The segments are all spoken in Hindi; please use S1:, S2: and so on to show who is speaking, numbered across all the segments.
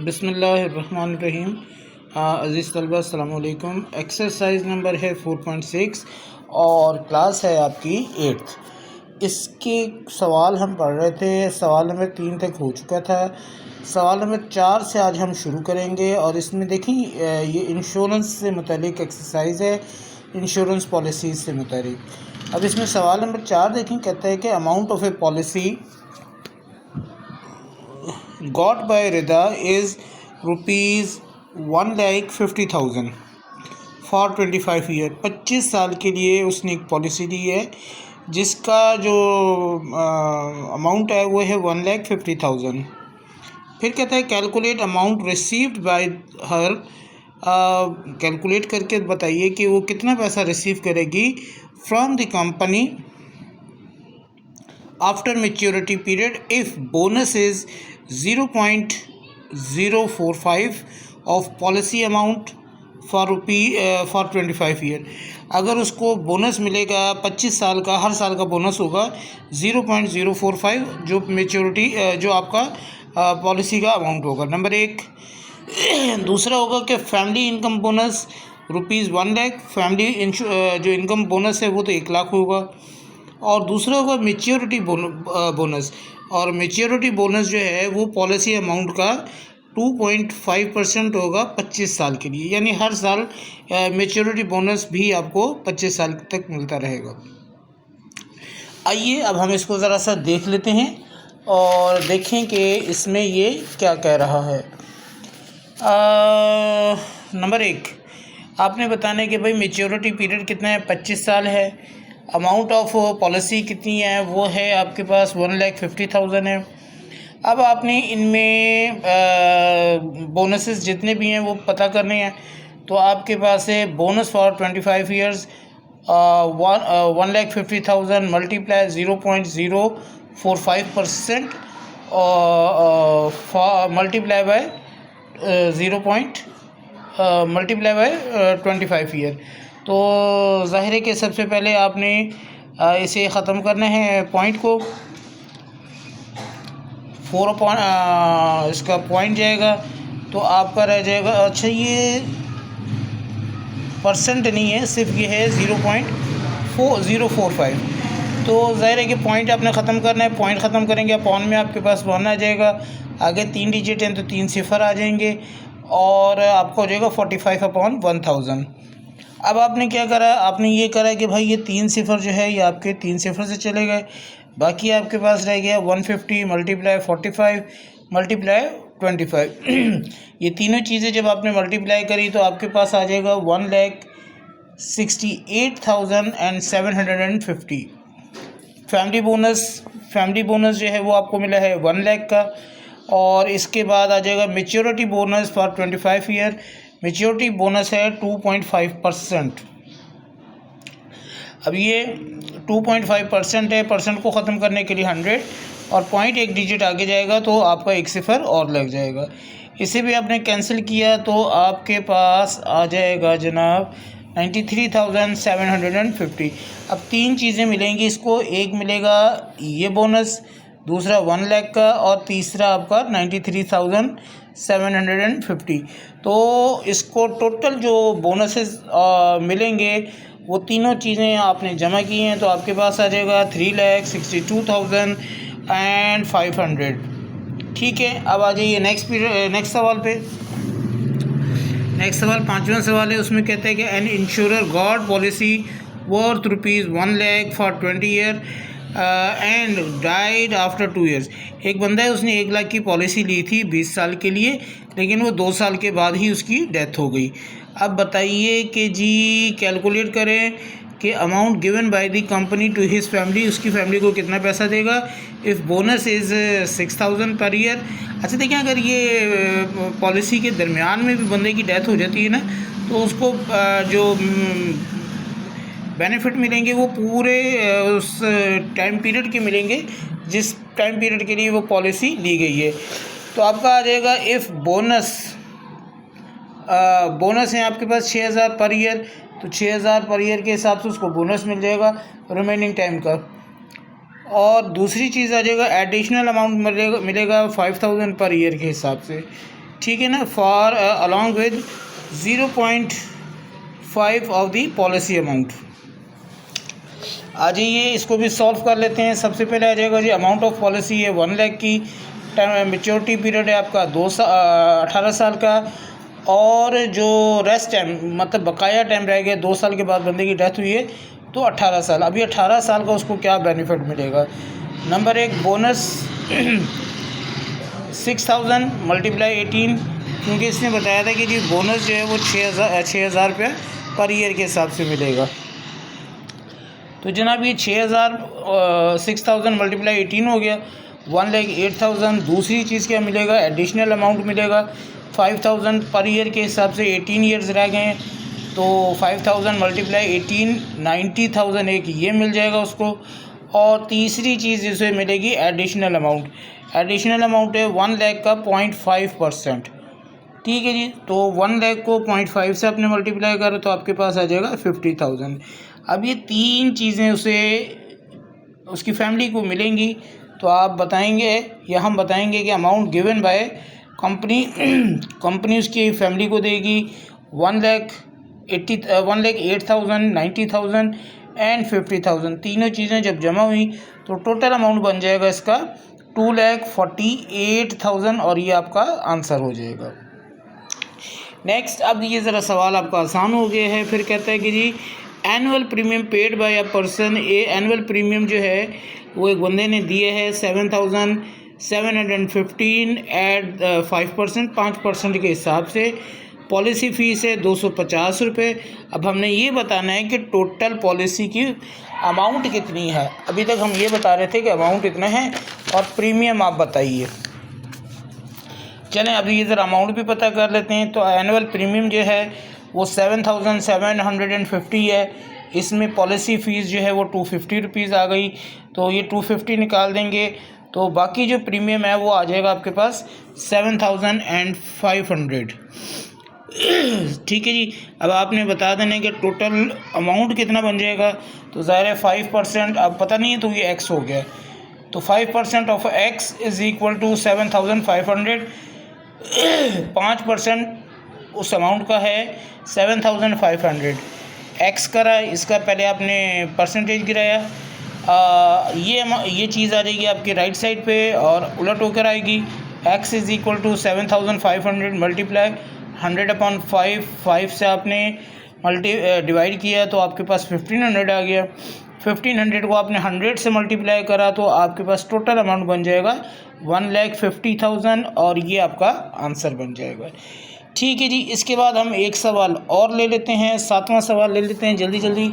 S1: बिस्मिल्लाहिर्रहमानिर्रहीम। अज़ीज़ तलबा अस्सलाम वालेकुम। एक्सरसाइज नंबर है 4.6 और क्लास है आपकी 8th। इसके सवाल हम पढ़ रहे थे, सवाल नंबर 3 तक हो चुका था। सवाल नंबर 4 से आज हम शुरू करेंगे और इसमें देखिए ये इंश्योरेंस से मुतालिक एक्सरसाइज है, इंश्योरेंस पॉलिसीज़ से मुतालिक। अब इसमें सवाल नंबर 4 देखें, कहता है कि amount of A policy got by Rida is rupees 1,50,000 for 25 year. 25 साल के लिए उसने एक पॉलिसी दी है जिसका जो अमाउंट है वो है 1,50,000। फिर कहता है calculate amount received by her. Calculate करके बताइए कि वो कितना पैसा रिसीव करेगी from the company after maturity period if bonus is 0.045 of policy amount for 25 year. अगर उसको बोनस मिलेगा 25 साल का, हर साल का बोनस होगा 0.045 जो मेच्योरिटी जो आपका पॉलिसी का अमाउंट होगा। नंबर 1। दूसरा होगा कि फैमिली इनकम बोनस ₹1,00,000। फैमिली जो इनकम बोनस है वो तो 1,00,000 होगा। और दूसरा होगा मेच्योरिटी बोनस, और मेच्योरिटी बोनस जो है वो पॉलिसी अमाउंट का 2.5% होगा 25 साल के लिए, यानी हर साल मेच्योरिटी बोनस भी आपको 25 साल तक मिलता रहेगा। आइए अब हम इसको ज़रा सा देख लेते हैं और देखें कि इसमें ये क्या कह रहा है। नंबर 1, आपने बताना है कि भाई मेच्योरिटी पीरियड कितना है, 25 साल है। अमाउंट ऑफ पॉलिसी कितनी है, वो है आपके पास 1,50,000 है। अब आपने इनमें बोनसेस जितने भी हैं वो पता करने हैं। तो आपके पास है bonus for 25 years 1,50,000 multiply 0.045% multiply by 25 year. तो ज़ाहिर है कि सबसे पहले आपने इसे ख़त्म करना है पॉइंट को। 4 इसका पॉइंट जाएगा तो आपका रह जाएगा, अच्छा ये परसेंट नहीं है, सिर्फ ये है 0.4045। तो ज़ाहिर है कि पॉइंट आपने ख़त्म करना है। पॉइंट ख़त्म करेंगे अपॉन में आपके पास 1 आ जाएगा, आगे 3 डिजिट हैं तो 3 सिफर आ जाएंगे और आपको हो जाएगा 45/1000। अब आपने क्या करा, आपने ये करा कि भाई ये 3 सिफर जो है ये आपके 3 सिफर से चले गए, बाकी आपके पास रह गया 150 मल्टीप्लाई 45 मल्टीप्लाई 25। ये तीनों चीज़ें जब आपने मल्टीप्लाई करी तो आपके पास आ जाएगा 1,68,750। फैमिली बोनस जो है वो आपको मिला है 1,00,000 का। और इसके बाद आ जाएगा maturity bonus for 25 year. Maturity bonus है 2.5%। अब ये 2.5% है, परसेंट को ख़त्म करने के लिए 100 और पॉइंट एक डिजिट आगे जाएगा तो आपका एक सिफर और लग जाएगा। इसे भी आपने कैंसिल किया तो आपके पास आ जाएगा जनाब 93,750। अब 3 चीज़ें मिलेंगी इसको, एक मिलेगा ये बोनस, दूसरा 1,00,000 का और तीसरा आपका 93,750। तो इसको टोटल जो बोनसेस मिलेंगे वो तीनों चीज़ें आपने जमा की हैं तो आपके पास आ जाएगा 3,62,500। ठीक है, अब आ जाइए नेक्स्ट सवाल पे। नेक्स्ट सवाल 5वां सवाल है, उसमें कहते हैं कि an insurer got policy worth ₹1,00,000 for 20 year and died after 2 years. एक बंदा है, उसने 1,00,000 की पॉलिसी ली थी 20 साल के लिए, लेकिन वो 2 साल के बाद ही उसकी डेथ हो गई। अब बताइए कि जी कैलकुलेट करें कि amount given by the company to his family, उसकी फैमिली को कितना पैसा देगा if bonus is 6,000 per year. अच्छा देखिए, अगर ये पॉलिसी के दरमियान में भी बंदे की डेथ हो जाती है ना तो उसको जो बेनिफिट मिलेंगे वो पूरे उस टाइम पीरियड के मिलेंगे जिस टाइम पीरियड के लिए वो पॉलिसी ली गई है। तो आपका आ जाएगा इफ़ बोनस है आपके पास 6,000 पर ईयर, तो 6,000 पर ईयर के हिसाब से उसको बोनस मिल जाएगा रिमेनिंग टाइम का। और दूसरी चीज़ आ जाएगा एडिशनल अमाउंट मिलेगा 5,000 पर ईयर के हिसाब से। ठीक है ना, for along with 0.5 of the policy amount. आ जाइए इसको भी सॉल्व कर लेते हैं। सबसे पहले आ जाएगा जी, अमाउंट ऑफ पॉलिसी है 1 लाख की, मेच्योरिटी पीरियड है आपका 18 साल का, और जो रेस्ट टाइम मतलब बकाया टाइम रह गया 2 साल के बाद बंदे की डेथ हुई है तो 18 साल। अभी 18 साल का उसको क्या बेनिफिट मिलेगा? नंबर 1 बोनस 6000 मल्टीप्लाई 18, क्योंकि इसने बताया था कि जी बोनस जो है वो 6,000 रुपये पर ईयर के हिसाब से मिलेगा। तो जनाब ये 6000 मल्टीप्लाई 18 हो गया, 1,08,000। दूसरी चीज़ क्या मिलेगा? एडिशनल अमाउंट मिलेगा 5000 पर ईयर के हिसाब से, 18 ईयर्स रह गए हैं तो 5000 मल्टीप्लाई 18 90,000 एक ये मिल जाएगा उसको। और तीसरी चीज़ जिसे मिलेगी एडिशनल अमाउंट, एडिशनल अमाउंट है 1 लाख का 0.5%। ठीक है जी, तो 1 लाख को 0.5 से आपने मल्टीप्लाई करो तो आपके पास आ जाएगा 50,000। अब ये 3 चीज़ें उसे उसकी फैमिली को मिलेंगी, तो आप बताएंगे या हम बताएंगे कि अमाउंट गिवन बाय कंपनी उसकी फैमिली को देगी 1,08,000 90,000 एंड 50,000। तीनों चीज़ें जब जमा हुई तो टोटल अमाउंट बन जाएगा इसका 2,48,000 और ये आपका आंसर हो जाएगा। नेक्स्ट, अब ये ज़रा सवाल आपका आसान हो गया है। फिर कहता है कि जी annual premium paid by a person, a annual premium जो है वो एक बंदे ने दिए है 7,715 एट 5%, 5% के हिसाब से। पॉलिसी फ़ीस है 250 रुपये। अब हमने ये बताना है कि टोटल पॉलिसी की अमाउंट कितनी है। अभी तक हम ये बता रहे थे कि अमाउंट इतना है और प्रीमियम आप बताइए। चलें अभी ये ज़रा अमाउंट भी पता कर लेते हैं। तो एनुअल प्रीमियम जो है वो 7,750 है। इसमें पॉलिसी फ़ीस जो है वो 250 रुपीज़ आ गई, तो ये 250 निकाल देंगे तो बाकी जो प्रीमियम है वो आ जाएगा आपके पास 7,500। ठीक है जी, अब आपने बता देना है कि टोटल अमाउंट कितना बन जाएगा। तो ज़ाहिर है 5%, अब पता नहीं है तो ये x हो गया, तो 5% of x is equal to 7,500। 5% उस अमाउंट का है 7,500। x करा, इसका पहले आपने परसेंटेज गिराया, ये चीज़ आ जाएगी आपकी राइट साइड पे और उलट होकर आएगी। x is equal to 7,500 multiply 100/5, 5 से आपने डिवाइड किया तो आपके पास 1,500 आ गया। 1,500 को आपने 100 से मल्टीप्लाई करा तो आपके पास टोटल अमाउंट बन जाएगा 1,50,000 और ये आपका आंसर बन जाएगा। ठीक है जी, इसके बाद हम एक सवाल और ले लेते हैं, 7वां सवाल ले लेते हैं जल्दी जल्दी।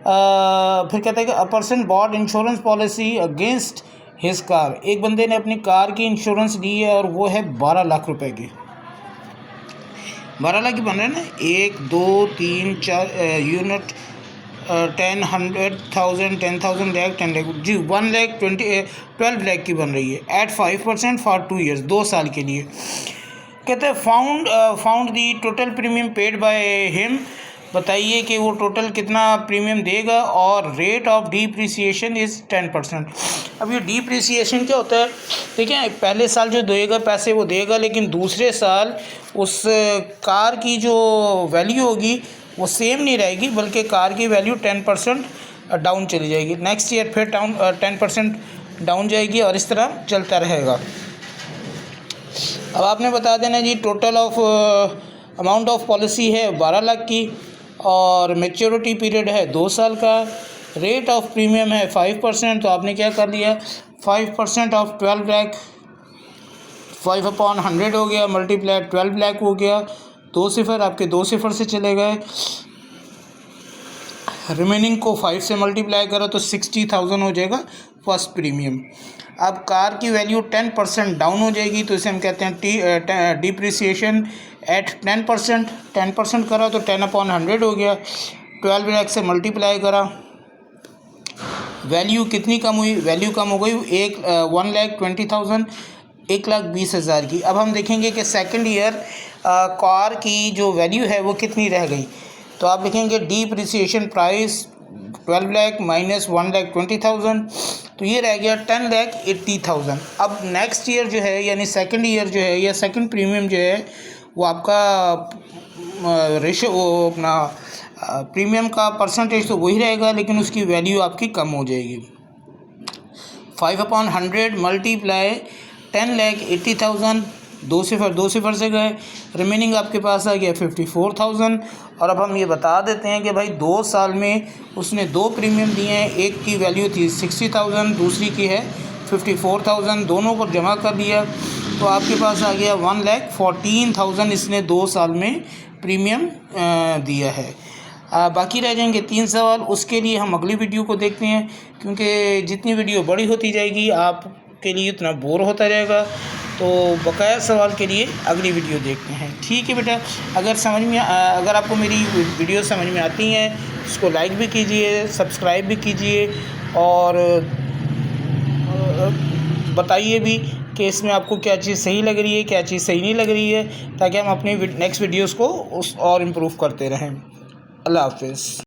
S1: फिर कहता है कि a person bought insurance policy against his car. एक बंदे ने अपनी कार की इंश्योरेंस ली है और वो है 12 लाख रुपए की। 12 लाख की बन रहे हैं ना, 1 2 3 4 यूनिट 10 100,000 10,000 लाख 10 लाख जी 12 लाख की बन रही है एट 5% फॉर 2 ईयर्स, 2 साल के लिए। कहते हैं found the total premium paid by him. बताइए कि वो टोटल कितना प्रीमियम देगा और रेट ऑफ डिप्रिसिएशन इज़ 10%। अब ये डिप्रिसिएशन क्या होता है? देखिए पहले साल जो देगा पैसे वो देगा, लेकिन दूसरे साल उस कार की जो वैल्यू होगी वो सेम नहीं रहेगी, बल्कि कार की वैल्यू 10% डाउन चली जाएगी। नेक्स्ट ईयर फिर 10% डाउन जाएगी और इस तरह चलता रहेगा। अब आपने बता देना जी total of amount of policy है 12 लाख की और मैच्योरिटी पीरियड है 2 साल का। रेट ऑफ प्रीमियम है 5%, तो आपने क्या कर लिया 5% ऑफ 12 लाख 5/100 हो गया, मल्टीप्लाई 12 लाख हो गया। 2 सिफर आपके 2 सिफर से चले गए, रिमेनिंग को 5 से मल्टीप्लाई करो तो 60,000 हो जाएगा फर्स्ट प्रीमियम। अब कार की वैल्यू 10% डाउन हो जाएगी, तो इसे हम कहते हैं डिप्रिसिएशन एट 10%। 10% करा तो 10/100 हो गया, 12 लाख से मल्टीप्लाई करा, वैल्यू कितनी कम हुई? वैल्यू कम हो गई 1,20,000 1,20,000 की। अब हम देखेंगे कि सेकंड ईयर कार की जो वैल्यू है वो कितनी रह गई। तो आप लिखेंगे डिप्रिसिएशन प्राइस 12 लाख माइनस 1,20,000, तो ये रह गया 10,80,000। अब नेक्स्ट ईयर जो है यानी सेकंड ईयर जो है या सेकंड प्रीमियम जो है वो आपका रेशो वो अपना प्रीमियम का परसेंटेज तो वही रहेगा, लेकिन उसकी वैल्यू आपकी कम हो जाएगी। 5/100 मल्टीप्लाई 10,80,000, दो सिफर से गए, रिमेनिंग आपके पास आ गया 54,000। और अब हम ये बता देते हैं कि भाई 2 साल में उसने 2 प्रीमियम दिए हैं, एक की वैल्यू थी 60,000, दूसरी की है 54,000, दोनों को जमा कर दिया तो आपके पास आ गया 1,14,000 इसने 2 साल में प्रीमियम दिया है। बाकी रह जाएंगे 3 सवाल, उसके लिए हम अगली वीडियो को देखते हैं, क्योंकि जितनी वीडियो बड़ी होती जाएगी आपके लिए उतना बोर होता जाएगा। तो बकाया सवाल के लिए अगली वीडियो देखते हैं। ठीक है बेटा, अगर आपको मेरी वीडियो समझ में आती हैं उसको लाइक भी कीजिए, सब्सक्राइब भी कीजिए और बताइए भी कि इसमें आपको क्या चीज़ सही लग रही है, क्या चीज़ सही नहीं लग रही है, ताकि हम अपनी नेक्स्ट वीडियोज़ को और इम्प्रूव करते रहें। अल्लाह हाफ़िज़।